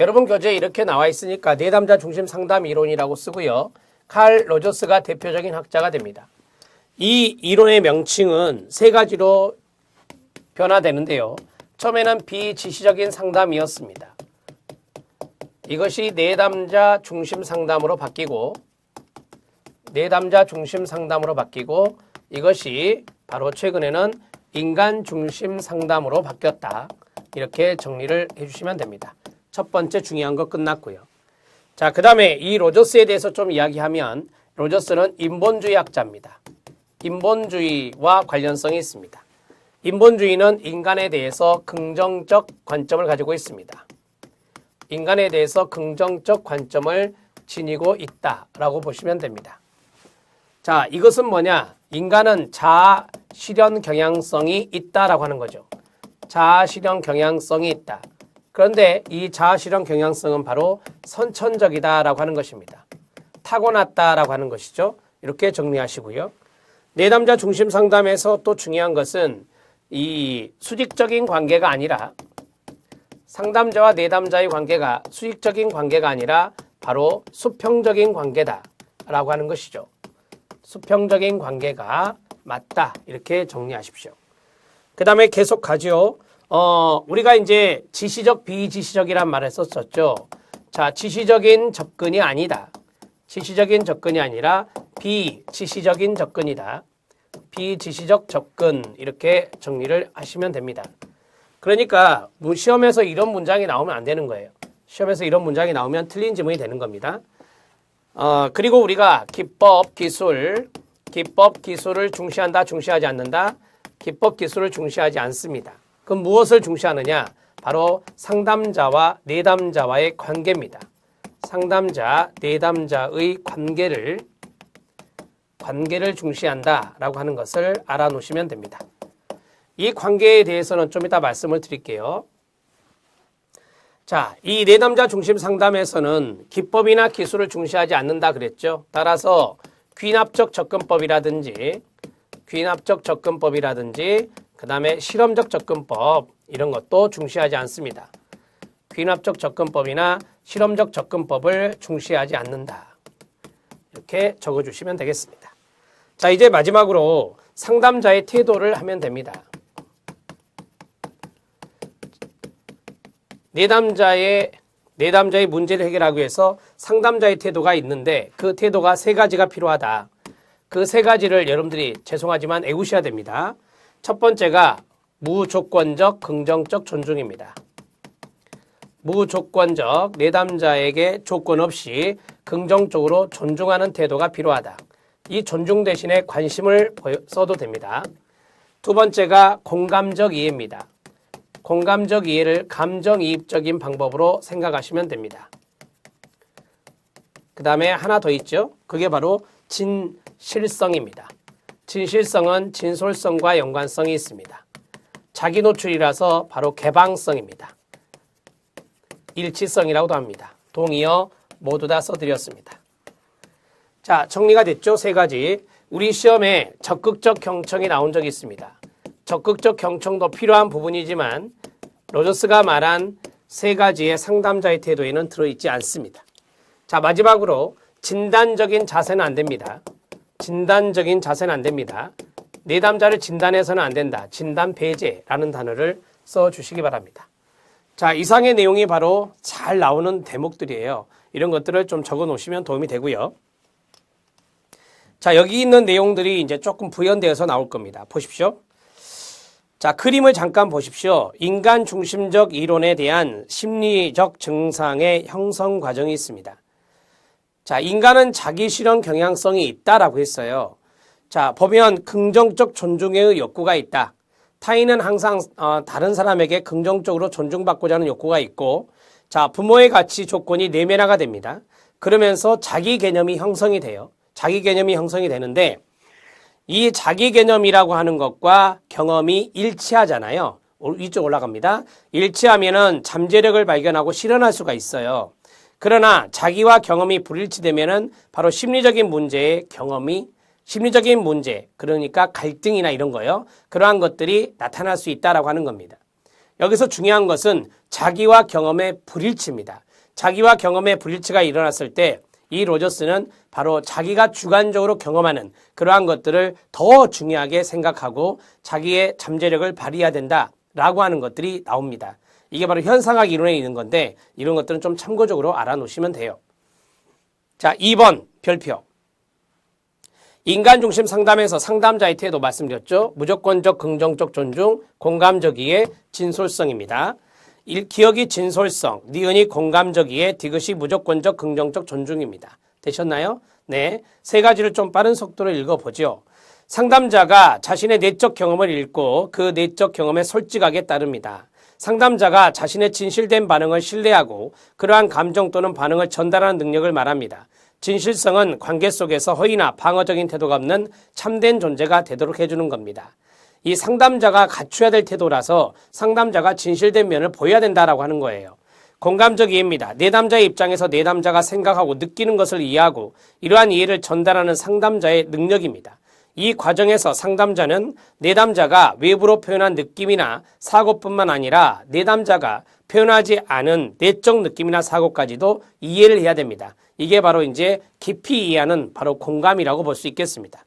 여러분 교재에 이렇게 나와 있으니까 내담자 중심 상담 이론이라고 쓰고요. 칼 로저스가 대표적인 학자가 됩니다. 이 이론의 명칭은 세 가지로 변화되는데요. 처음에는 비지시적인 상담이었습니다. 이것이 내담자 중심 상담으로 바뀌고 이것이 바로 최근에는 인간 중심 상담으로 바뀌었다. 이렇게 정리를 해주시면 됩니다. 첫 번째 중요한 거 끝났고요. 자, 그 다음에 이 로저스에 대해서 좀 이야기하면 로저스는 인본주의 학자입니다. 인본주의와 관련성이 있습니다. 인본주의는 인간에 대해서 긍정적 관점을 가지고 있습니다. 인간에 대해서 긍정적 관점을 지니고 있다라고 보시면 됩니다. 자, 이것은 뭐냐? 인간은 자아 실현 경향성이 있다라고 하는 거죠. 자아 실현 경향성이 있다. 그런데 이 자아 실현 경향성은 바로 선천적이다라고 하는 것입니다. 타고났다라고 하는 것이죠. 이렇게 정리하시고요. 내담자 중심 상담에서 또 중요한 것은 이 수직적인 관계가 아니라 상담자와 내담자의 관계가 수직적인 관계가 아니라 바로 수평적인 관계다라고 하는 것이죠. 수평적인 관계가 맞다. 이렇게 정리하십시오. 그 다음에 계속 가죠. 우리가 이제 지시적, 비지시적이란 말을 썼었죠. 자, 지시적인 접근이 아니다. 지시적인 접근이 아니라 비지시적인 접근이다. 비지시적 접근 이렇게 정리를 하시면 됩니다. 그러니까 시험에서 이런 문장이 나오면 안 되는 거예요. 시험에서 이런 문장이 나오면 틀린 지문이 되는 겁니다. 그리고 우리가 기법, 기술을 중시한다, 중시하지 않는다. 기법, 기술을 중시하지 않습니다. 그럼 무엇을 중시하느냐? 바로 상담자와 내담자와의 관계입니다. 상담자, 내담자의 관계를 중시한다라고 하는 것을 알아놓으시면 됩니다. 이 관계에 대해서는 좀 이따 말씀을 드릴게요. 자, 이 내담자 중심 상담에서는 기법이나 기술을 중시하지 않는다 그랬죠. 따라서 귀납적 접근법이라든지 그 다음에 실험적 접근법 이런 것도 중시하지 않습니다. 귀납적 접근법이나 실험적 접근법을 중시하지 않는다. 이렇게 적어주시면 되겠습니다. 자, 이제 마지막으로 상담자의 태도를 하면 됩니다. 내담자의 문제를 해결하기 위해서 상담자의 태도가 있는데 그 태도가 세 가지가 필요하다. 그 세 가지를 여러분들이 죄송하지만 외우셔야 됩니다. 첫 번째가 무조건적 긍정적 존중입니다. 무조건적 내담자에게 조건 없이 긍정적으로 존중하는 태도가 필요하다. 이 존중 대신에 관심을 써도 됩니다. 두 번째가 공감적 이해입니다. 공감적 이해를 감정이입적인 방법으로 생각하시면 됩니다. 그 다음에 하나 더 있죠. 그게 바로 진실성입니다. 진실성은 진솔성과 연관성이 있습니다. 자기 노출이라서 바로 개방성입니다. 일치성이라고도 합니다. 동의어 모두 다 써드렸습니다. 자, 정리가 됐죠? 세 가지. 우리 시험에 적극적 경청이 나온 적이 있습니다. 적극적 경청도 필요한 부분이지만 로저스가 말한 세 가지의 상담자의 태도에는 들어있지 않습니다. 자, 마지막으로 진단적인 자세는 안 됩니다. 진단적인 자세는 안 됩니다. 내담자를 진단해서는 안 된다. 진단 배제라는 단어를 써주시기 바랍니다. 자, 이상의 내용이 바로 잘 나오는 대목들이에요. 이런 것들을 좀 적어 놓으시면 도움이 되고요. 자, 여기 있는 내용들이 이제 조금 부연되어서 나올 겁니다. 보십시오. 자, 그림을 잠깐 보십시오. 인간 중심적 이론에 대한 심리적 증상의 형성 과정이 있습니다. 자, 인간은 자기 실현 경향성이 있다라고 했어요. 자, 보면 긍정적 존중의 욕구가 있다. 타인은 항상 다른 사람에게 긍정적으로 존중받고자 하는 욕구가 있고, 자, 부모의 가치 조건이 내면화가 됩니다. 그러면서 자기 개념이 형성이 돼요. 자기 개념이 형성이 되는데 이 자기 개념이라고 하는 것과 경험이 일치하잖아요. 위쪽 올라갑니다. 일치하면은 잠재력을 발견하고 실현할 수가 있어요. 그러나 자기와 경험이 불일치되면은 바로 심리적인 문제의 심리적인 문제, 그러니까 갈등이나 이런 거요. 그러한 것들이 나타날 수 있다라고 하는 겁니다. 여기서 중요한 것은 자기와 경험의 불일치입니다. 자기와 경험의 불일치가 일어났을 때 이 로저스는 바로 자기가 주관적으로 경험하는 그러한 것들을 더 중요하게 생각하고 자기의 잠재력을 발휘해야 된다라고 하는 것들이 나옵니다. 이게 바로 현상학 이론에 있는 건데 이런 것들은 좀 참고적으로 알아놓으시면 돼요. 자, 2번 별표. 인간 중심 상담에서 상담자의 태도 말씀드렸죠. 무조건적 긍정적 존중, 공감적이의 진솔성입니다. 기억이 진솔성, 니은이 공감적이의 디귿이 무조건적 긍정적 존중입니다. 되셨나요? 네. 세 가지를 좀 빠른 속도로 읽어보죠. 상담자가 자신의 내적 경험을 읽고 그 내적 경험에 솔직하게 따릅니다. 상담자가 자신의 진실된 반응을 신뢰하고 그러한 감정 또는 반응을 전달하는 능력을 말합니다. 진실성은 관계 속에서 허위나 방어적인 태도가 없는 참된 존재가 되도록 해주는 겁니다. 이 상담자가 갖춰야 될 태도라서 상담자가 진실된 면을 보여야 된다라고 하는 거예요. 공감적 이해입니다. 내담자의 입장에서 내담자가 생각하고 느끼는 것을 이해하고 이러한 이해를 전달하는 상담자의 능력입니다. 이 과정에서 상담자는 내담자가 외부로 표현한 느낌이나 사고뿐만 아니라 내담자가 표현하지 않은 내적 느낌이나 사고까지도 이해를 해야 됩니다. 이게 바로 이제 깊이 이해하는 바로 공감이라고 볼 수 있겠습니다.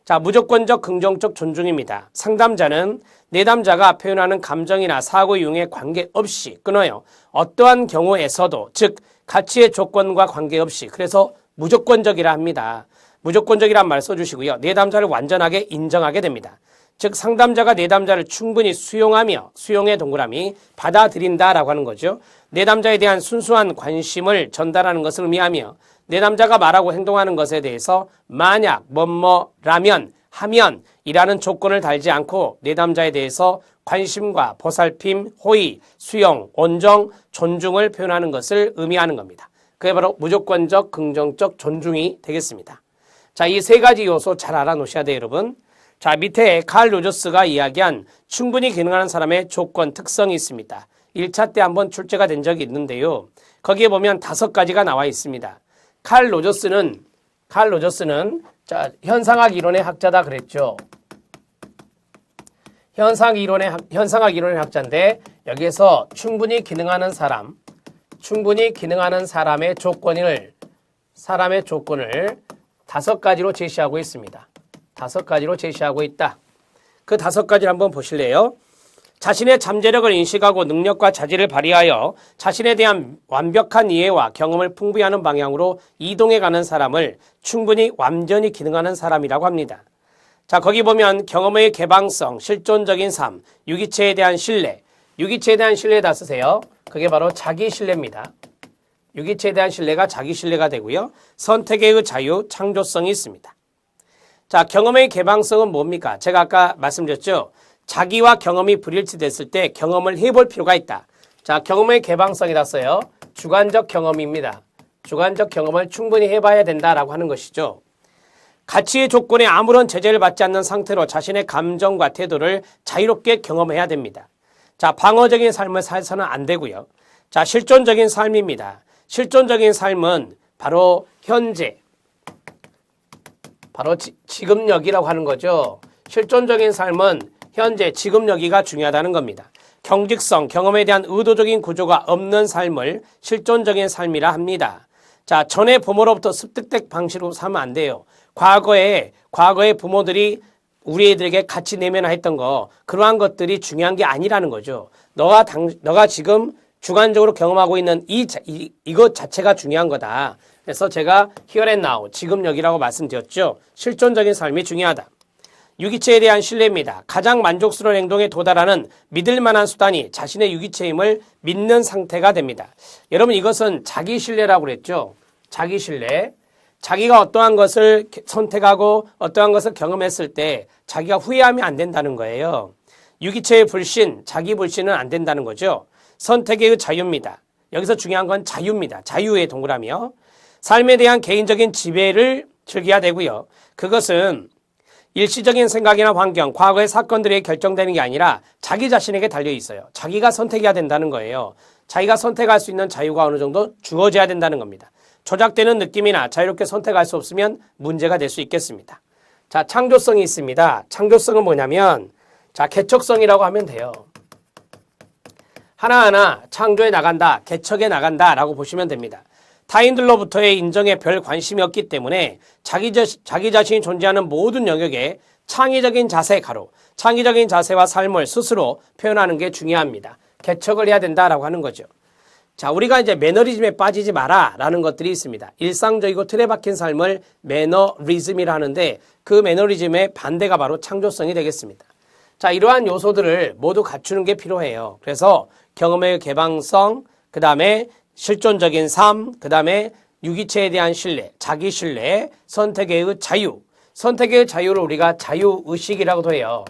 자, 무조건적 긍정적 존중입니다. 상담자는 내담자가 표현하는 감정이나 사고 유형에 관계없이 끊어요. 어떠한 경우에서도 즉 가치의 조건과 관계없이 그래서 무조건적이라 합니다. 무조건적이란 말 써주시고요. 내담자를 완전하게 인정하게 됩니다. 즉 상담자가 내담자를 충분히 수용하며 수용의 동그라미 받아들인다라고 하는 거죠. 내담자에 대한 순수한 관심을 전달하는 것을 의미하며 내담자가 말하고 행동하는 것에 대해서 만약 뭐뭐라면 하면 이라는 조건을 달지 않고 내담자에 대해서 관심과 보살핌, 호의, 수용, 온정, 존중을 표현하는 것을 의미하는 겁니다. 그게 바로 무조건적 긍정적 존중이 되겠습니다. 자, 이 세 가지 요소 잘 알아놓으셔야 돼요, 여러분. 자, 밑에 칼 로저스가 이야기한 충분히 기능하는 사람의 조건, 특성이 있습니다. 1차 때 한번 출제가 된 적이 있는데요. 거기에 보면 5가지가 나와 있습니다. 칼 로저스는 자, 현상학 이론의 학자다 그랬죠. 현상학 이론의 학자인데 여기에서 충분히 기능하는 사람의 조건을 5가지로 제시하고 있습니다. 5가지로 제시하고 있다. 그 5가지를 한번 보실래요? 자신의 잠재력을 인식하고 능력과 자질을 발휘하여 자신에 대한 완벽한 이해와 경험을 풍부히 하는 방향으로 이동해가는 사람을 충분히 완전히 기능하는 사람이라고 합니다. 자, 거기 보면 경험의 개방성, 실존적인 삶, 유기체에 대한 신뢰, 유기체에 대한 신뢰 다 쓰세요. 그게 바로 자기 신뢰입니다. 유기체에 대한 신뢰가 자기 신뢰가 되고요. 선택의 자유, 창조성이 있습니다. 자, 경험의 개방성은 뭡니까? 제가 아까 말씀드렸죠. 자기와 경험이 불일치됐을 때 경험을 해볼 필요가 있다. 자, 경험의 개방성이라 써요. 주관적 경험입니다. 주관적 경험을 충분히 해봐야 된다라고 하는 것이죠. 가치의 조건에 아무런 제재를 받지 않는 상태로 자신의 감정과 태도를 자유롭게 경험해야 됩니다. 자, 방어적인 삶을 살서는 안 되고요. 자, 실존적인 삶입니다. 실존적인 삶은 바로 현재, 바로 지금 여기라고 하는 거죠. 실존적인 삶은 현재, 지금 여기가 중요하다는 겁니다. 경직성, 경험에 대한 의도적인 구조가 없는 삶을 실존적인 삶이라 합니다. 자, 전에 부모로부터 습득된 방식으로 살면 안 돼요. 과거에 부모들이 우리 애들에게 같이 내면화했던 거, 그러한 것들이 중요한 게 아니라는 거죠. 너가 지금 주관적으로 경험하고 있는 이것 자체가 중요한 거다. 그래서 제가 here and now, 지금 여기라고 말씀드렸죠. 실존적인 삶이 중요하다. 유기체에 대한 신뢰입니다. 가장 만족스러운 행동에 도달하는 믿을 만한 수단이 자신의 유기체임을 믿는 상태가 됩니다. 여러분, 이것은 자기 신뢰라고 그랬죠. 자기 신뢰. 자기가 어떠한 것을 선택하고 어떠한 것을 경험했을 때 자기가 후회하면 안 된다는 거예요. 유기체의 불신, 자기 불신은 안 된다는 거죠. 선택의 자유입니다. 여기서 중요한 건 자유입니다. 자유의 동그라미요. 삶에 대한 개인적인 지배를 즐겨야 되고요. 그것은 일시적인 생각이나 환경, 과거의 사건들이 결정되는 게 아니라 자기 자신에게 달려 있어요. 자기가 선택해야 된다는 거예요. 자기가 선택할 수 있는 자유가 어느 정도 주어져야 된다는 겁니다. 조작되는 느낌이나 자유롭게 선택할 수 없으면 문제가 될 수 있겠습니다. 자, 창조성이 있습니다. 창조성은 뭐냐면, 자, 개척성이라고 하면 돼요. 하나하나 창조해 나간다, 개척해 나간다라고 보시면 됩니다. 타인들로부터의 인정에 별 관심이 없기 때문에 자기 자신이 존재하는 모든 영역에 창의적인 자세 가로, 창의적인 자세와 삶을 스스로 표현하는 게 중요합니다. 개척을 해야 된다라고 하는 거죠. 자, 우리가 이제 매너리즘에 빠지지 마라 라는 것들이 있습니다. 일상적이고 틀에 박힌 삶을 매너리즘이라 하는데 그 매너리즘의 반대가 바로 창조성이 되겠습니다. 자, 이러한 요소들을 모두 갖추는 게 필요해요. 그래서 경험의 개방성, 그 다음에 실존적인 삶, 그 다음에 유기체에 대한 신뢰, 자기 신뢰, 선택의 자유. 선택의 자유를 우리가 자유의식이라고도 해요.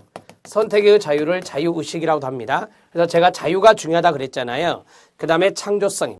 선택의 자유를 자유의식이라고도 합니다. 그래서 제가 자유가 중요하다 그랬잖아요. 그 다음에 창조성.